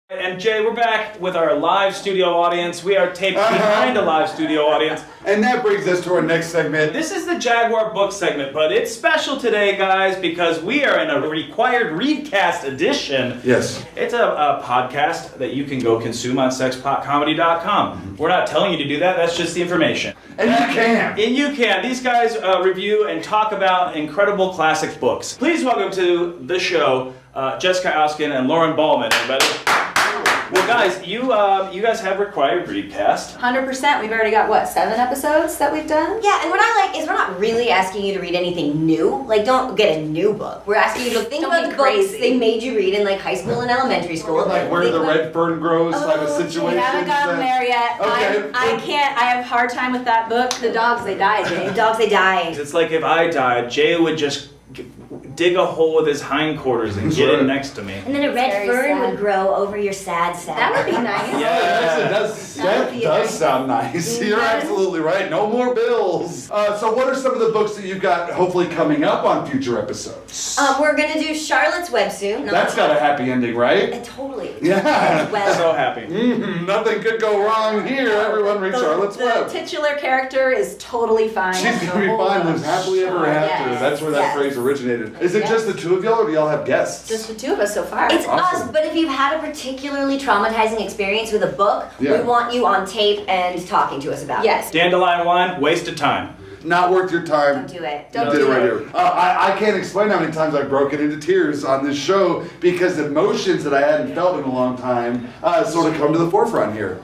And Jay, we're back with our live studio audience. We are taped behind a live studio audience. And that brings us to our next segment. This is the Jaguar book segment, but it's special today, guys, because we are in a required readcast edition. Yes. It's a podcast that you can go consume on sexpotcomedy.com. We're not telling you to do that, that's just the information. And you can. And you can. These guys review and talk about incredible classic books. Please welcome to the show, Jessica Auskin and Lauren Ballman, everybody. Well, guys, you guys have required readcast. 100%. We've already got, what, 7 episodes that we've done? Yeah, and what I like is we're not really asking you to read anything new. Like, don't get a new book. We're asking you to think about the books they made you read in, like, high school and elementary school. Like where the red fern grows type of situation. We haven't gotten there yet. Okay. I have a hard time with that book. The dogs, they die, Jay. The dogs, they die. It's like if I died, Jay would just dig a hole with his hindquarters and get in next to me. And then a red Very fern sad. would grow over your sad sack. That would be nice. Yeah. That does sound nice. You're absolutely right. No more bills. So what are some of the books that you've got hopefully coming up on future episodes? We're gonna do Charlotte's Web soon. That's got a happy ending, right? Totally. Yeah. Well, So happy. Nothing could go wrong here. Everyone read Charlotte's The Web. titular character is totally fine. She's gonna be fine, lives happily ever after. Yes. That's where that phrase originated. Is it just the two of y'all, or do y'all have guests? Just the two of us so far. it's Awesome. us, but if you've had a particularly traumatizing experience with a book, Yeah. we want you on tape and talking to us about Yes. Dandelion wine, wasted time. Not worth your it. time. Don't do it. Don't You did do it right it. here. I can't explain how many times I've broken into tears on this show because emotions that I hadn't felt in a long time sort of come to the forefront here.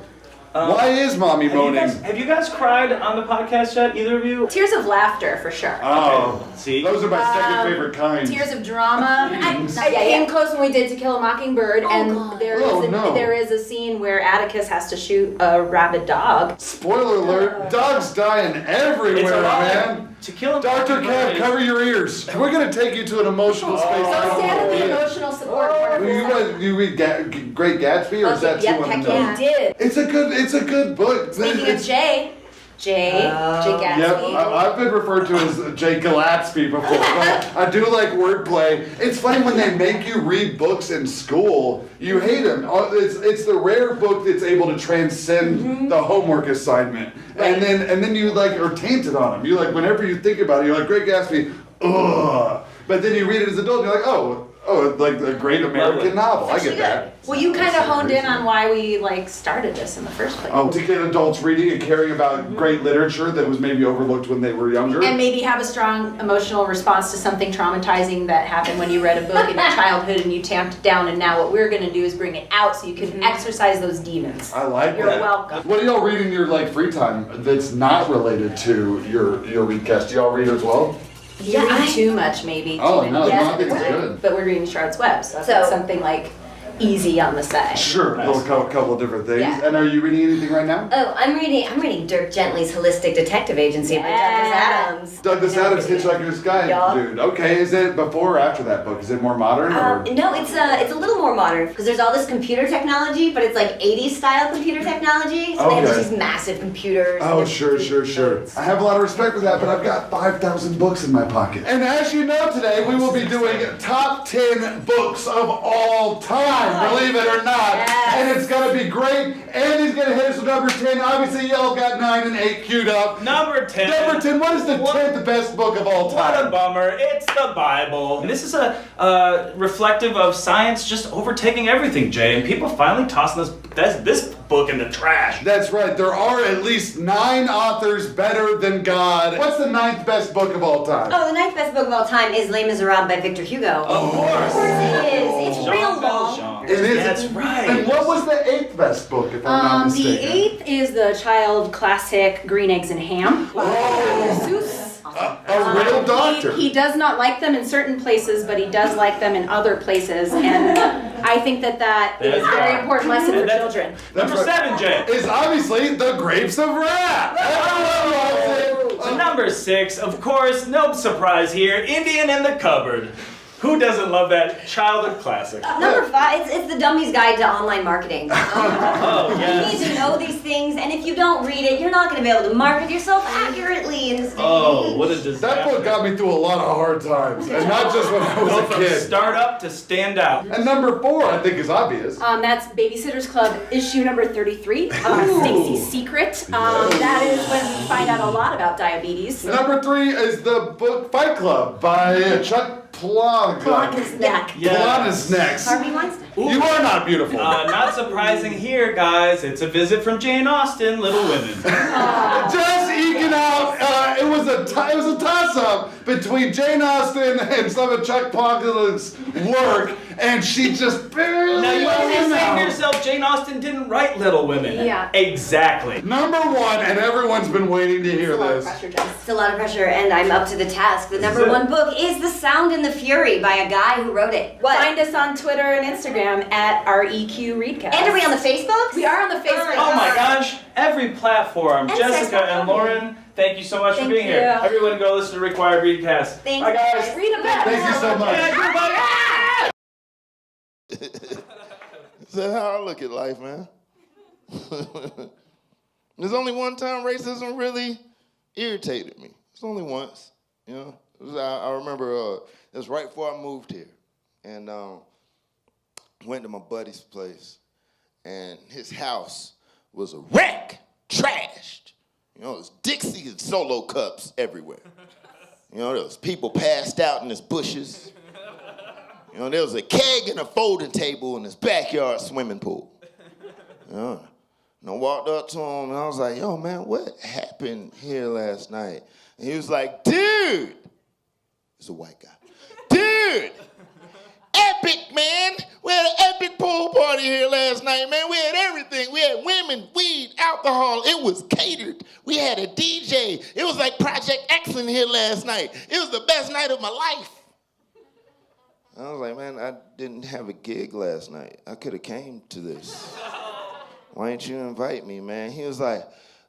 Why is mommy moaning? Have you guys cried on the podcast yet, either of you? Tears of laughter, for sure. Oh, See? those are my second favorite kind. Tears of drama. I came close when we did To Kill a Mockingbird, and God. there is a scene where Atticus has to shoot a rabid dog. Spoiler alert, dogs dying everywhere, man. To Kill a Dr. Mockingbird Kev, cover your ears. We're going to take you to an emotional space. So stand in the emotional support part of You read Great Gatsby, or is that too Yep, on heck the yeah. nose? We did. It's a good book. Speaking of Jay Gatsby. Yep, I've been referred to as Jay Gillespie before. But I do like wordplay. It's funny when they make you read books in school, you hate them. It's the rare book that's able to transcend the homework assignment, and then you like are tainted on them. You like whenever you think about it, you're like Great Gatsby, ugh. But then you read it as an adult, and you're like, oh, like a great American novel. I get that. Well, you kind of honed in on why we started this in the first place. Oh, to get adults reading and caring about great literature that was maybe overlooked when they were younger. And maybe have a strong emotional response to something traumatizing that happened when you read a book in your childhood and you tamped it down, and now what we're going to do is bring it out so you can exercise those demons. I like You're that. welcome. What do y'all read in your free time that's not related to your readcast? Do y'all read as well? You read too much, maybe. Oh, too no, many no, at the it's time. good. But we're reading Charlotte's Web, so So- that's something easy on the side. Sure, Nice. a couple of different things. Yeah. And are you reading anything right now? Oh, I'm reading Dirk Gently's Holistic Detective Agency by Douglas Adams. Douglas Adams, Hitchhiker's Guide, Yeah. dude. Okay, is it before or after that book? Is it more modern? Or? No, it's a little more modern because there's all this computer technology, but it's like 80s style computer technology. So they have Okay. these massive computers. Oh, and sure. I have a lot of respect for that, but I've got 5,000 books in my pocket. And as you know today, we will be doing top 10 books of all time, believe it or not. Yes. And it's going to be great. Andy's going to hit us with number 10. Obviously, y'all got 9 and 8 queued up. Number 10. Number 10, what is the 10th best book of all What a time? bummer. It's the Bible. And this is a reflective of science just overtaking everything, Jay. And people finally tossing this book in the trash. That's right. There are at least 9 authors better than God. What's the 9th best book of all time? Oh, the 9th best book of all time is Les Miserables by Victor Hugo. Of course. Of course it is. It's Jean real long. Valjean. It is. That's right. And what was the 8th best book, if I'm not The mistaken? 8th is the child classic Green Eggs and Ham. Seuss. A real doctor. He does not like them in certain places, but he does like them in other places, and I think that is a very important lesson for children. Number 7, Jay. Is obviously The Grapes of Wrath. Everyone loves it. So number 6, of course, no surprise here, Indian in the Cupboard. Who doesn't love that childhood classic? Number 5, it's the Dummy's Guide to Online Marketing. Oh, yes. You need to know these things, and if you don't read it, you're not going to be able to market yourself accurately in this day. Oh, what a disaster. That book got me through a lot of hard times, and not just when I was Go a from kid. start up to stand out. And number 4, I think, is obvious. That's Babysitter's Club issue number 33, Stacy's Secret. That is when we find out a lot about diabetes. Number 3 is the book Fight Club by Chuck Palahniuk. Yeah. Harvey Weinstein. You are not beautiful. Not surprising here, guys. It's a visit from Jane Austen, Little Women. Just eking out. It was a toss-up between Jane Austen and some of Chuck Palahniuk's work, and she just barely. Now you let always him say to out. yourself, Jane Austen didn't write Little Women. Yeah. Exactly. Number 1, and everyone's been waiting to hear A lot of this. pressure, Jess. It's a lot of pressure, and I'm up to the task. The number 1 book is The Sound and the Fury by a guy who wrote it. What? Find us on Twitter and Instagram at REQ Readcast. And are we on the Facebook? We are on the Facebook. Oh my gosh, every platform. And Jessica Sexpot. and Lauren, thank you so much for Thank being here. you. Everyone go listen to Required Readcast. Thanks, Bye guys. Read a book. Thank you so much. That's how I look at life, man. There's only one time racism really irritated me. It's only once, you know. I remember it was right before I moved here, and went to my buddy's place, and his house was a wreck, trashed. You know, there's Dixie and Solo cups everywhere. You know, there was people passed out in his bushes. You know, there was a keg and a folding table in his backyard swimming pool. You know, and I walked up to him and I was like, yo, man, what happened here last night? And he was like, dude, he's a white guy. Dude, epic, man. We had an epic pool party here last night, man. We had everything. We had women, weed, alcohol. It was catered. We had a DJ. It was like Project X in here last night. It was the best night of my life. I was like, man, I didn't have a gig last night. I could have came to this. Why didn't you invite me, man? He was like,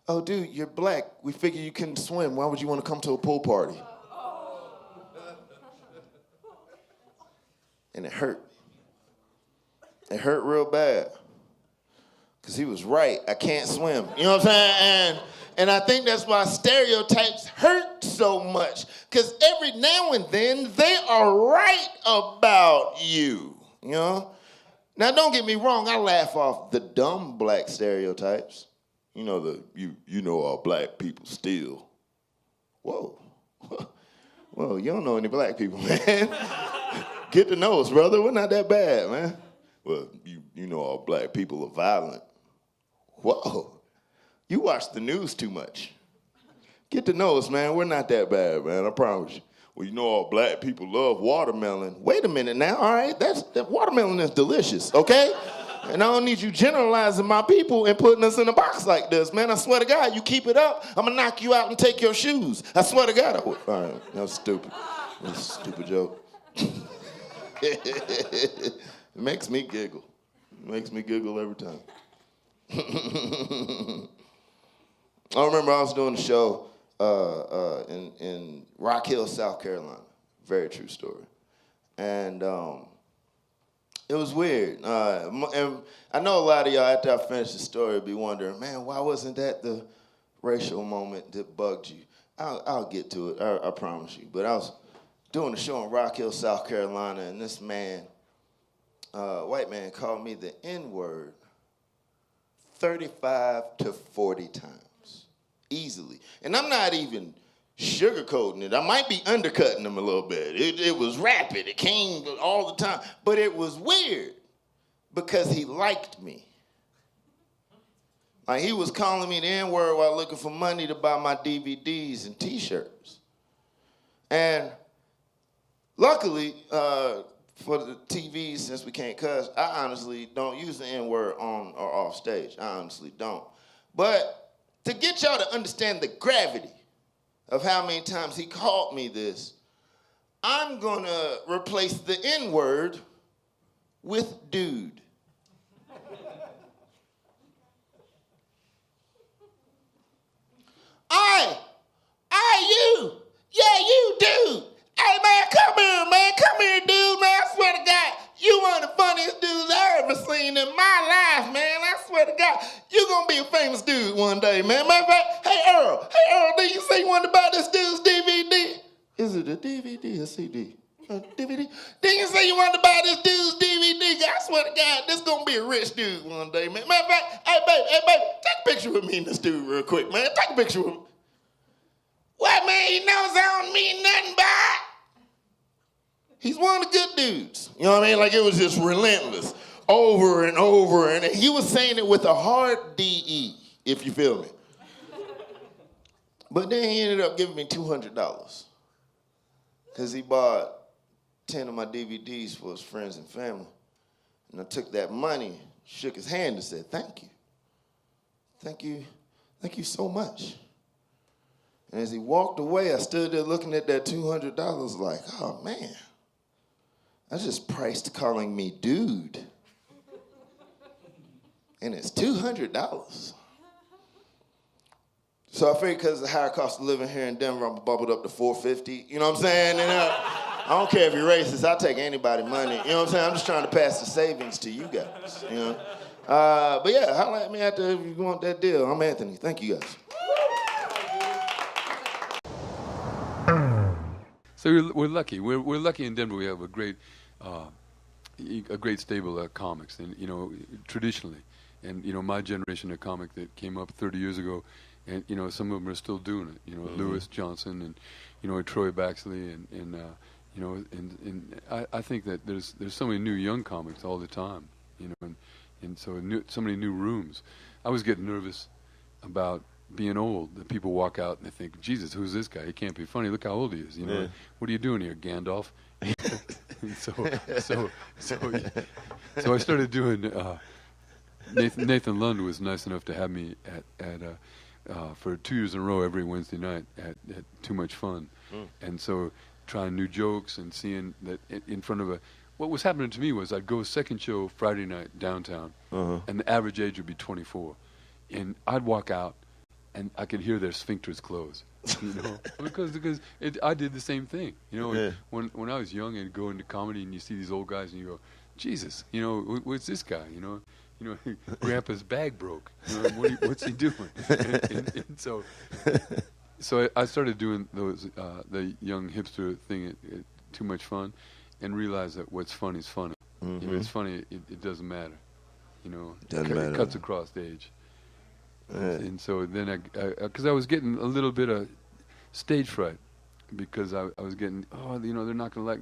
oh, dude, you're black. We figured you couldn't swim. Why would you want to come to a pool party? And it hurt. It hurt real bad. Because he was right. I can't swim. You know what I'm saying? And I think that's why stereotypes hurt so much. Because every now and then, they are right about you. You know? Now, don't get me wrong. I laugh off the dumb black stereotypes. You know, you know all black people steal. Whoa. Well, you don't know any black people, man. Get to know us, brother. We're not that bad, man. Well, you know all black people are violent. Whoa. You watch the news too much. Get to know us, man. We're not that bad, man. I promise you. Well, you know all black people love watermelon. Wait a minute now, all right? That watermelon is delicious, okay? And I don't need you generalizing my people and putting us in a box like this, man. I swear to God, you keep it up, I'm gonna knock you out and take your shoes. I swear to God. All right, that was stupid. That was a stupid joke. It makes me giggle. It makes me giggle every time. I remember I was doing a show in Rock Hill, South Carolina. Very true story. And it was weird. And I know a lot of y'all, after I finish the story, will be wondering, man, why wasn't that the racial moment that bugged you? I'll get to it, I promise you. But I was doing a show in Rock Hill, South Carolina, and this man, white man, called me the N-word 35 to 40 times, easily. And I'm not even sugarcoating it. I might be undercutting him a little bit. It was rapid. It came all the time. But it was weird because he liked me. Like, he was calling me the N-word while looking for money to buy my DVDs and T-shirts. And luckily, for the TV, since we can't cuss, I honestly don't use the N-word on or off stage. I honestly don't. But to get y'all to understand the gravity of how many times he called me this, I'm gonna replace the N-word with dude. You. Yeah, you, dude. Hey, man, come here, dude. day, man. Matter of fact, hey Earl, did you say you wanted to buy this dude's DVD? Is it a DVD or CD? A DVD? Didn't you say you wanted to buy this dude's DVD? I swear to God, this gonna be a rich dude one day, man. Matter of fact, hey baby, take a picture with me and this dude real quick, man. Take a picture with me. What, man? He knows I don't mean nothing by it. He's one of the good dudes. You know what I mean? Like, it was just relentless. Over and over. And he was saying it with a hard D-E, if you feel me. But then he ended up giving me $200. Because he bought 10 of my DVDs for his friends and family. And I took that money, shook his hand and said, thank you. Thank you so much. And as he walked away, I stood there looking at that $200 like, oh man, I just priced calling me dude. And it's $200. So I figured because of the higher cost of living here in Denver, I'm bubbled up to $450. You know what I'm saying? And I don't care if you're racist. I'll take anybody money. You know what I'm saying? I'm just trying to pass the savings to you guys. You know? But yeah, holla at me after if you want that deal. I'm Anthony. Thank you guys. So we're lucky. We're lucky in Denver. We have a great stable of comics, and traditionally, and my generation of comic that came up 30 years ago, and some of them are still doing it. Lewis Johnson and Troy Baxley and I think that there's so many new young comics all the time, and so so many new rooms. I was getting nervous about being old, that people walk out and they think, Jesus, who's this guy? He can't be funny. Look how old he is. Yeah. What are you doing here, Gandalf? so I started doing. Nathan Lund was nice enough to have me for 2 years in a row every Wednesday night at Too Much Fun, and so trying new jokes and seeing that in front of what was happening to me was I'd go second show Friday night downtown, and the average age would be 24, and I'd walk out. And I could hear their sphincters close, because I did the same thing. When I was young and go into comedy and you see these old guys and you go, Jesus, what's this guy? Grandpa's bag broke. What's he doing? and so I started doing those the young hipster thing at Too Much Fun, and realized that what's funny is funny. If it's funny, it doesn't matter. It cuts across the age. And so then because I was getting a little bit of stage fright, because I was getting, they're not going to like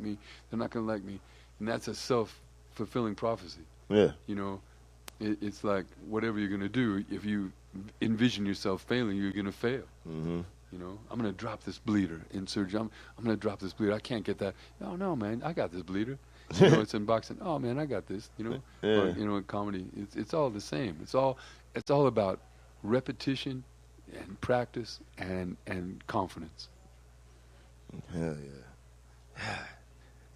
me, and that's a self-fulfilling prophecy. Yeah. It's like whatever you're going to do, if you envision yourself failing, you're going to fail. I'm going to drop this bleeder in surgery. I'm going to drop this bleeder. I can't get that. No, man, I got this bleeder. It's in boxing. Oh man, I got this. Or, in comedy, it's all the same. It's all about repetition and practice and confidence. Hell yeah.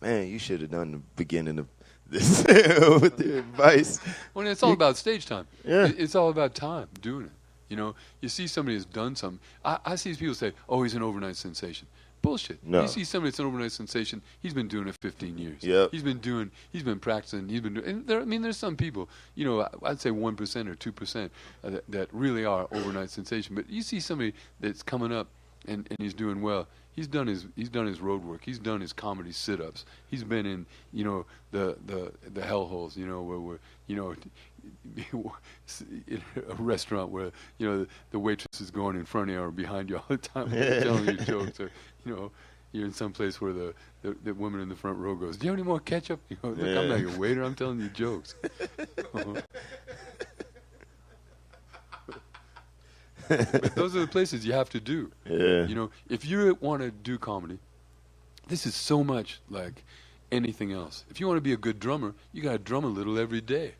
Man, you should have done the beginning of this with the advice. Well, it's all about stage time. Yeah. It's all about time doing it. You see somebody has done something. I see people say, oh, he's an overnight sensation. Bullshit. No. You see somebody that's an overnight sensation, he's been doing it 15 years. Yep. He's been practicing, and there's some people, I'd say 1% or 2% that really are overnight sensation. But you see somebody that's coming up and he's doing well. He's done his road work. He's done his comedy sit-ups. He's been in, the hellholes, where in a restaurant where the waitress is going in front of you or behind you all the time telling you jokes, or you're in some place where the woman in the front row goes, do you have any more ketchup? Look, I'm not your waiter, I'm telling you jokes. But those are the places you have to do. Yeah. If you want to do comedy, this is so much like anything else. If you want to be a good drummer, you got to drum a little every day.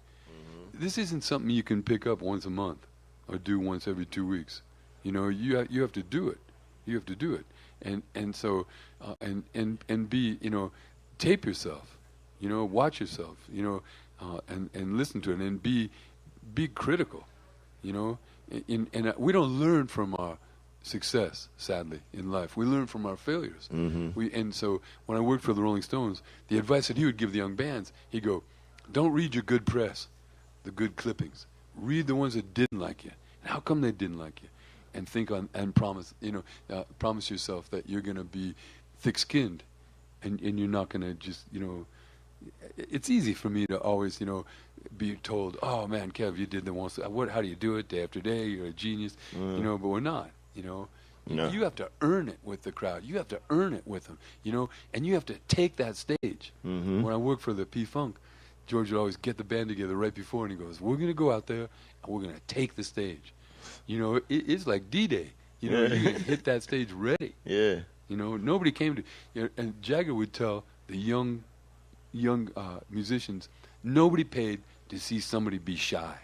This isn't something you can pick up once a month or do once every 2 weeks. You have to do it. You have to do it. And so and be, tape yourself, watch yourself, and listen to it, and be critical, and we don't learn from our success, sadly, in life. We learn from our failures. And so when I worked for the Rolling Stones, the advice that he would give the young bands, he'd go, don't read your good press, the good clippings. Read the ones that didn't like you, And how come they didn't like you? And think on and promise, promise yourself that you're going to be thick-skinned, and you're not going to just, it's easy for me to always, be told, oh man, Kev, you did the one. How do you do it day after day? You're a genius, but we're not, No. You have to earn it with the crowd. You have to earn it with them, and you have to take that stage. Mm-hmm. When I worked for the P-Funk, George would always get the band together right before, and he goes, we're going to go out there, and we're going to take the stage. It's like D-Day. You hit that stage ready. Yeah. Nobody came to, and Jagger would tell the young musicians, nobody paid to see somebody be shy.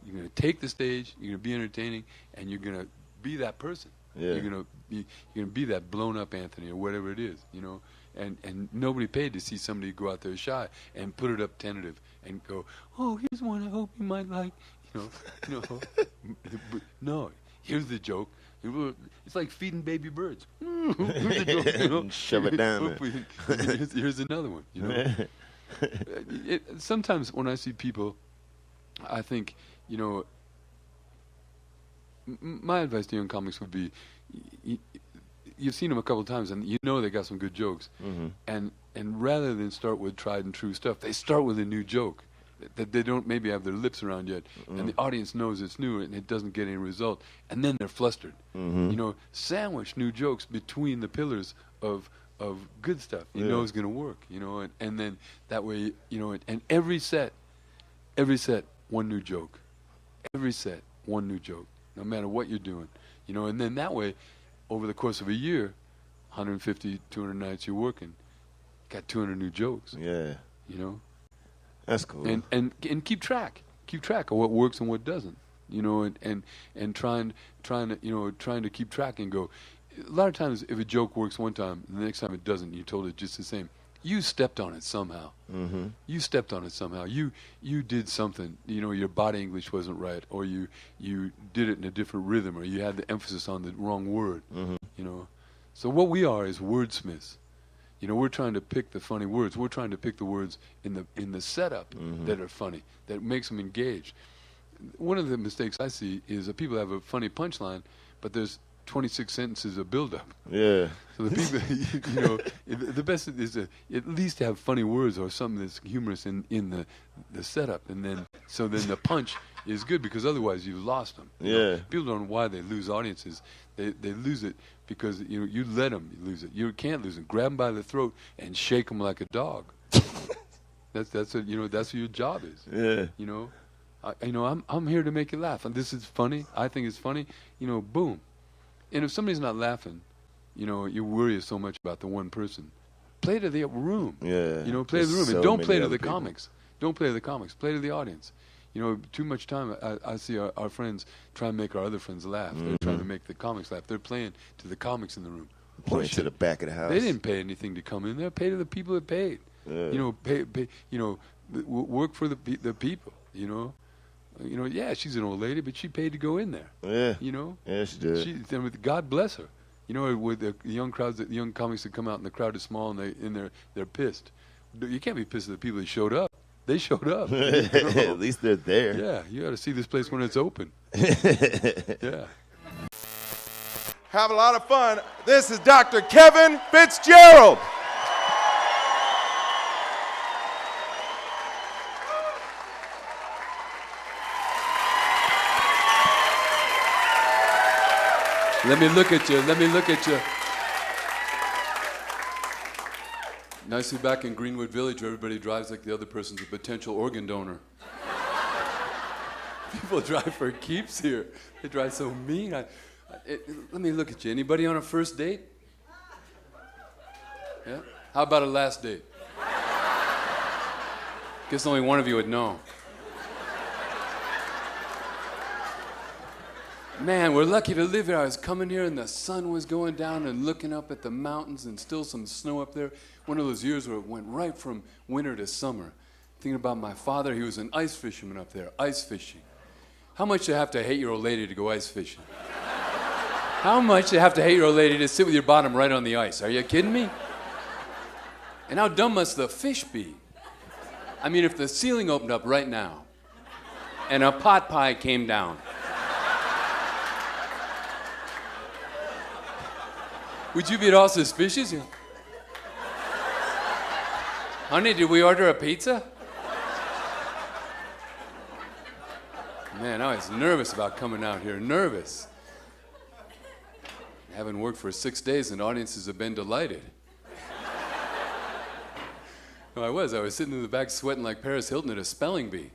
You're going to take the stage, you're going to be entertaining, and you're going to be that person. Yeah. You're going to be that blown up Anthony or whatever it is, and nobody paid to see somebody go out there shy and put it up tentative and go, oh, here's one I hope you might like. No, here's the joke. It's like feeding baby birds. Here's the joke, Shove it down there. Here's another one. Sometimes when I see people, I think, my advice to young comics would be, you've seen them a couple of times, and they got some good jokes. Mm-hmm. And rather than start with tried and true stuff, they start with a new joke that they don't maybe have their lips around yet, and the audience knows it's new and it doesn't get any result, and then they're flustered. Mm-hmm. Sandwich new jokes between the pillars of good stuff is going to work, and then that way, and every set, one new joke. Every set, one new joke, no matter what you're doing, and then that way, over the course of a year, 150, 200 nights you're working, got 200 new jokes. Yeah. That's cool. And keep track of what works and what doesn't, and trying to keep track and go. A lot of times, if a joke works one time, the next time it doesn't, you told it just the same. You stepped on it somehow. Mm-hmm. You stepped on it somehow. You did something. Your body English wasn't right, or you did it in a different rhythm, or you had the emphasis on the wrong word. Mm-hmm. So what we are is wordsmiths. We're trying to pick the funny words. We're trying to pick the words in the setup that are funny, that makes them engaged. One of the mistakes I see is that people have a funny punchline, but there's 26 sentences of build-up. Yeah. So the people, the best is to at least have funny words or something that's humorous in the setup, and then the punch is good, because otherwise you've lost them. Yeah. People don't know why they lose audiences. They lose it because you let them lose it. You can't lose them. Grab them by the throat and shake them like a dog. that's what your job is. Yeah. I'm here to make you laugh, and this is funny. I think it's funny. Boom. And if somebody's not laughing, you worry so much about the one person. Play to the room. Yeah. Play to the room, There's and so don't many play to other the people. comics. Don't play to the comics. Play to the audience. Too much time, I see our friends try and make our other friends laugh. They're trying to make the comics laugh. They're playing to the comics in the room. Point to the back of the house. They didn't pay anything to come in there. Pay to the people that paid. Yeah. Pay. Work for the people. Yeah, she's an old lady, but she paid to go in there. Yeah. Yeah, she did. God bless her. With the young crowds, the young comics that come out and the crowd is small and they're pissed. You can't be pissed at the people that showed up. They showed up. At least they're there. Yeah, you got to see this place when it's open. Yeah. Have a lot of fun. This is Dr. Kevin Fitzgerald. Let me look at you. Nicely back in Greenwood Village, where everybody drives like the other person's a potential organ donor. People drive for keeps here. They drive so mean. Let me look at you. Anybody on a first date? Yeah? How about a last date? Guess only one of you would know. Man, we're lucky to live here. I was coming here and the sun was going down and looking up at the mountains and still some snow up there. One of those years where it went right from winter to summer. Thinking about my father, he was an ice fisherman up there, ice fishing. How much do you have to hate your old lady to go ice fishing? How much do you have to hate your old lady to sit with your bottom right on the ice? Are you kidding me? And how dumb must the fish be? I mean, if the ceiling opened up right now and a pot pie came down, Would you be at all suspicious? Honey, did we order a pizza? Man, I was nervous about coming out here. Nervous. I haven't worked for 6 days and audiences have been delighted. No, I was sitting in the back sweating like Paris Hilton at a spelling bee.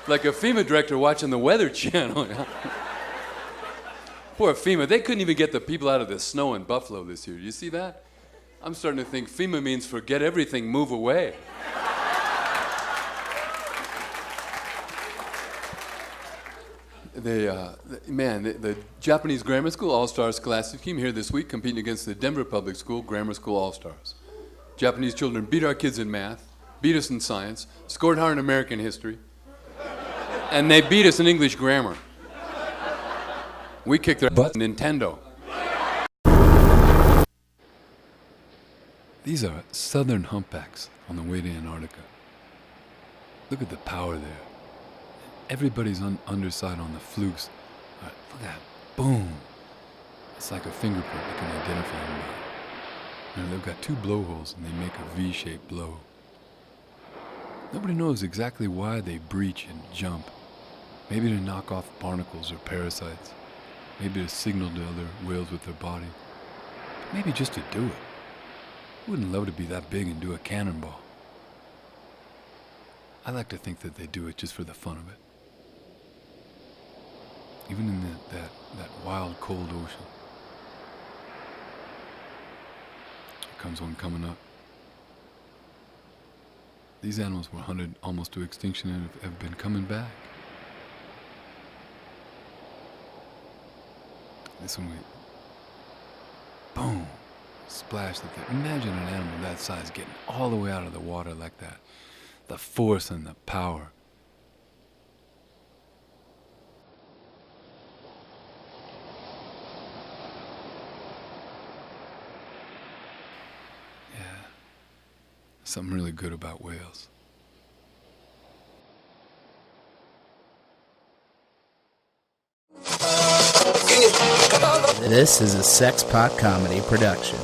Like a FEMA director watching the Weather Channel. Poor FEMA, they couldn't even get the people out of the snow in Buffalo this year. You see that? I'm starting to think FEMA means forget everything, move away. The Japanese grammar school all-stars classic team here this week competing against the Denver Public School grammar school all-stars. Japanese children beat our kids in math, beat us in science, scored higher in American history, and they beat us in English grammar. We kicked their butt in Nintendo. These are southern humpbacks on the way to Antarctica. Look at the power there. Everybody's underside on the flukes. All right, look at that. Boom. It's like a fingerprint you can identify them by. Now, they've got 2 blowholes and they make a V-shaped blow. Nobody knows exactly why they breach and jump. Maybe to knock off barnacles or parasites. Maybe to signal to other whales with their body. Maybe just to do it. Who wouldn't love to be that big and do a cannonball? I like to think that they do it just for the fun of it. Even in that wild, cold ocean. Here comes one coming up. These animals were hunted almost to extinction and have been coming back. This one, boom, splash. Imagine an animal that size getting all the way out of the water like that. The force and the power. Yeah, something really good about whales. This is a Sexpot comedy production.